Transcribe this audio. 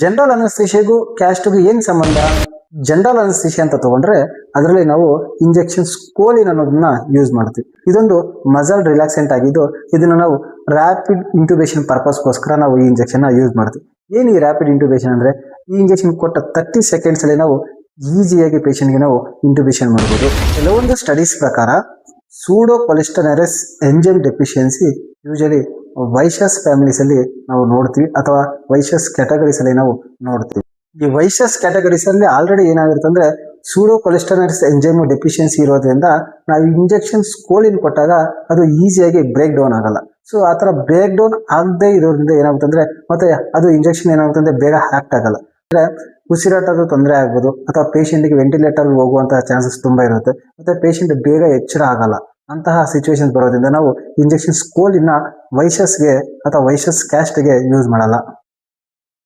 General ಅನಸ್ತೇಷಿಯಾಗೂ ಕ್ಯಾಸ್ಟ್ಗೂ ಏನು ಸಂಬಂಧ? General anaesthesia ಅಂತ ತಗೊಂಡ್ರೆ ಅದರಲ್ಲಿ ನಾವು ಇಂಜೆಕ್ಷನ್ ಸ್ಕೋಲಿನ್ ಅನ್ನೋದನ್ನ ಯೂಸ್ ಮಾಡ್ತೀವಿ. ಇದೊಂದು ಮಸಲ್ ರಿಲ್ಯಾಕ್ಸೆಂಟ್ ಆಗಿದ್ದು ಇದನ್ನ ನಾವು ರ್ಯಾಪಿಡ್ ಇಂಟ್ಯೂಬೇಷನ್ ಪರ್ಪಸ್ಗೋಸ್ಕರ ನಾವು ಈ ಇಂಜೆಕ್ಷನ್ ಯೂಸ್ ಮಾಡ್ತೀವಿ. ಏನು ಈ ರ್ಯಾಪಿಡ್ ಇಂಟ್ಯೂಬೇಷನ್ ಅಂದ್ರೆ ಈ ಇಂಜೆಕ್ಷನ್ ಕೊಟ್ಟ 30 ಸೆಕೆಂಡ್ಸ್ ಅಲ್ಲಿ ನಾವು ಈಸಿಯಾಗಿ ಪೇಷಂಟ್ಗೆ ನಾವು ಇಂಟ್ಯೂಬೇಷನ್ ಮಾಡ್ಬೋದು. ಕೆಲವೊಂದು ಸ್ಟಡೀಸ್ ಪ್ರಕಾರ pseudo cholesterols enzyme deficiency usually Vysyas families ಅಲ್ಲಿ ನಾವು ನೋಡ್ತೀವಿ ಅಥವಾ ವೈಷಸ್ ಕ್ಯಾಟಗರೀಸ್ ಅಲ್ಲಿ ನಾವು ನೋಡ್ತೀವಿ. ಈ ವೈಷಸ್ ಕ್ಯಾಟಗರೀಸ್ ಅಲ್ಲಿ ಆಲ್ರೆಡಿ ಏನಾಗಿರುತ್ತೆ ಅಂದ್ರೆ ಸೂಡೋ ಕೊಲೆಸ್ಟರಾಲ್ಸ್ ಎಂಜೈಮ್ ಡೆಫಿಷಿಯನ್ಸಿ ಇರೋದ್ರಿಂದ ನಾವು ಇಂಜೆಕ್ಷನ್ ಸ್ಕೋಲಿನ್ ಕೊಟ್ಟಾಗ ಅದು ಈಸಿಯಾಗಿ ಬ್ರೇಕ್ ಡೌನ್ ಆಗಲ್ಲ. ಸೊ ಆ ಥರ ಬ್ರೇಕ್ ಡೌನ್ ಆಗದೆ ಇರೋದ್ರಿಂದ ಏನಾಗುತ್ತೆ ಅಂದ್ರೆ ಮತ್ತೆ ಅದು ಇಂಜೆಕ್ಷನ್ ಏನಾಗುತ್ತೆ ಅಂದ್ರೆ ಬೇಗ ಆಕ್ಟ್ ಆಗಲ್ಲ. ಅಂದ್ರೆ ಉಸಿರಾಟದ ತೊಂದರೆ ಆಗ್ಬೋದು ಅಥವಾ ಪೇಷಂಟ್ಗೆ ವೆಂಟಿಲೇಟರ್ ಹೋಗುವಂತಹ ಚಾನ್ಸಸ್ ತುಂಬಾ ಇರುತ್ತೆ. ಮತ್ತೆ ಪೇಷಂಟ್ ಬೇಗ ಎಚ್ಚರ ಆಗಲ್ಲ. ಅಂತಹ ಸಿಚುವೇಶನ್ ಬರೋದ್ರಿಂದ ನಾವು ಇಂಜೆಕ್ಷನ್ ಸ್ಕೋಲಿನ ವೈಷಸ್ಗೆ ಅಥವಾ ವೈಷಸ್ ಕ್ಯಾಸ್ಟ್ಗೆ ಯೂಸ್ ಮಾಡಲ್ಲ.